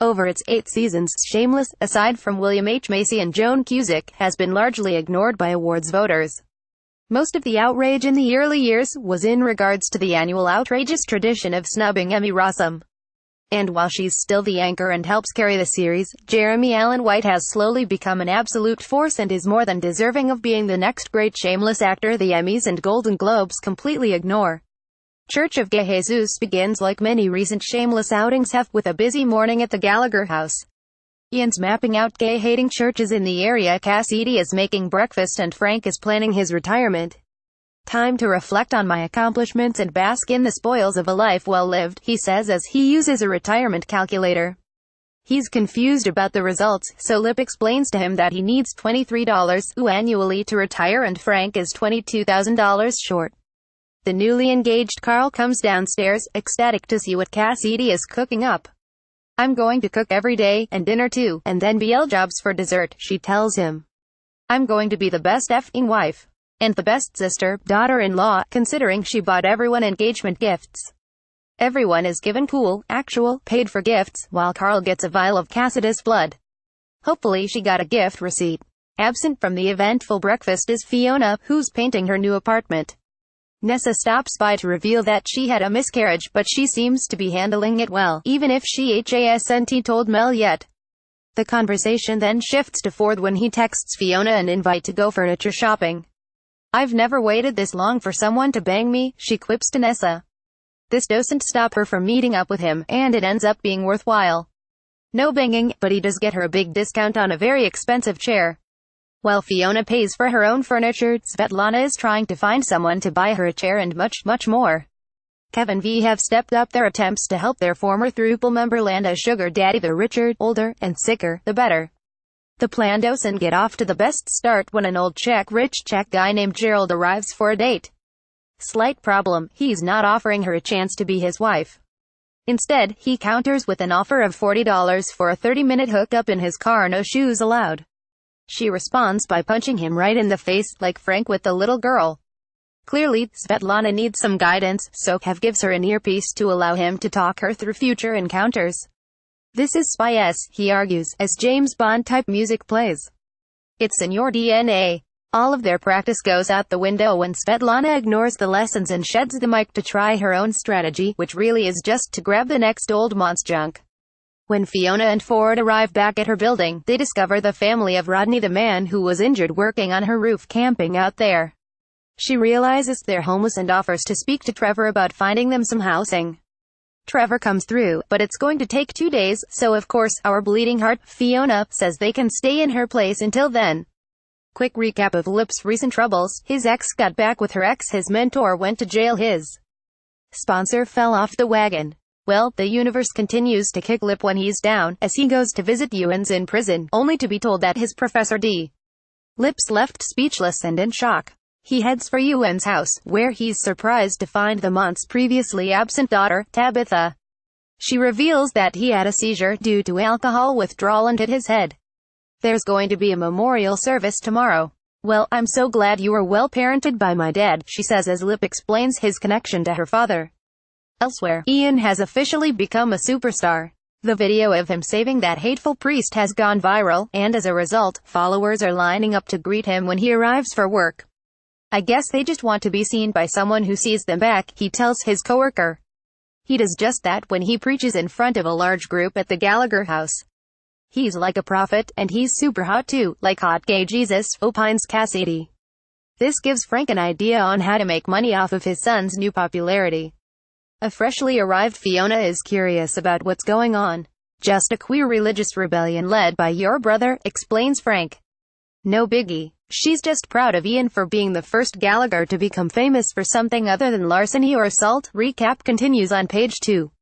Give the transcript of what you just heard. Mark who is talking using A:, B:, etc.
A: Over its 8 seasons, Shameless, aside from William H. Macy and Joan Cusack, has been largely ignored by awards voters. Most of the outrage in the early years was in regards to the annual outrageous tradition of snubbing Emmy Rossum. And while she's still the anchor and helps carry the series, Jeremy Allen White has slowly become an absolute force and is more than deserving of being the next great Shameless actor the Emmys and Golden Globes completely ignore. Church of Jesus begins like many recent Shameless outings have, with a busy morning at the Gallagher house. Ian's mapping out gay-hating churches in the area, Cassidy is making breakfast, and Frank is planning his retirement. "Time to reflect on my accomplishments and bask in the spoils of a life well lived," he says as he uses a retirement calculator. He's confused about the results, so Lip explains to him that he needs $23 annually to retire and Frank is $22,000 short. The newly engaged Carl comes downstairs, ecstatic to see what Cassidy is cooking up. "I'm going to cook every day, and dinner too, and then BL jobs for dessert," she tells him. "I'm going to be the best effing wife. And the best sister, daughter-in-law, considering she bought everyone engagement gifts. Everyone is given cool, actual, paid-for gifts, while Carl gets a vial of Cassidy's blood. Hopefully she got a gift receipt." Absent from the eventful breakfast is Fiona, who's painting her new apartment. Nessa stops by to reveal that she had a miscarriage, but she seems to be handling it well, even if she hasn't told Mel yet. The conversation then shifts to Ford when he texts Fiona an invite to go furniture shopping. "I've never waited this long for someone to bang me," she quips to Nessa. This doesn't stop her from meeting up with him, and it ends up being worthwhile. No banging, but he does get her a big discount on a very expensive chair. While Fiona pays for her own furniture, Svetlana is trying to find someone to buy her a chair and much more. Kevin V have stepped up their attempts to help their former Throuple member land a sugar daddy. The richer, older, and sicker, the better. The plan doesn't get off to the best start when an old rich Czech guy named Gerald arrives for a date. Slight problem, he's not offering her a chance to be his wife. Instead, he counters with an offer of $40 for a 30-minute hookup in his car, no shoes allowed. She responds by punching him right in the face, like Frank with the little girl. Clearly, Svetlana needs some guidance, so Kev gives her an earpiece to allow him to talk her through future encounters. "This is Spy-S," he argues, as James Bond-type music plays. "It's in your DNA." All of their practice goes out the window when Svetlana ignores the lessons and sheds the mic to try her own strategy, which really is just to grab the next old monster junk. When Fiona and Ford arrive back at her building, they discover the family of Rodney, the man who was injured working on her roof, camping out there. She realizes they're homeless and offers to speak to Trevor about finding them some housing. Trevor comes through, but it's going to take 2 days, so of course, our bleeding heart, Fiona, says they can stay in her place until then. Quick recap of Lip's recent troubles: his ex got back with her ex, his mentor went to jail, his sponsor fell off the wagon. Well, the universe continues to kick Lip when he's down, as he goes to visit Ewan's in prison, only to be told that his Professor D. Lip's left speechless and in shock. He heads for Ewan's house, where he's surprised to find the month's previously absent daughter, Tabitha. She reveals that he had a seizure due to alcohol withdrawal and hit his head. "There's going to be a memorial service tomorrow." "Well, I'm so glad you were well parented by my dad," she says as Lip explains his connection to her father. Elsewhere, Ian has officially become a superstar. The video of him saving that hateful priest has gone viral, and as a result, followers are lining up to greet him when he arrives for work. "I guess they just want to be seen by someone who sees them back," he tells his coworker. He does just that when he preaches in front of a large group at the Gallagher house. "He's like a prophet, and he's super hot too, like hot gay Jesus," opines Cassidy. This gives Frank an idea on how to make money off of his son's new popularity. A freshly arrived Fiona is curious about what's going on. "Just a queer religious rebellion led by your brother," explains Frank. "No biggie. She's just proud of Ian for being the first Gallagher to become famous for something other than larceny or assault." Recap continues on page 2.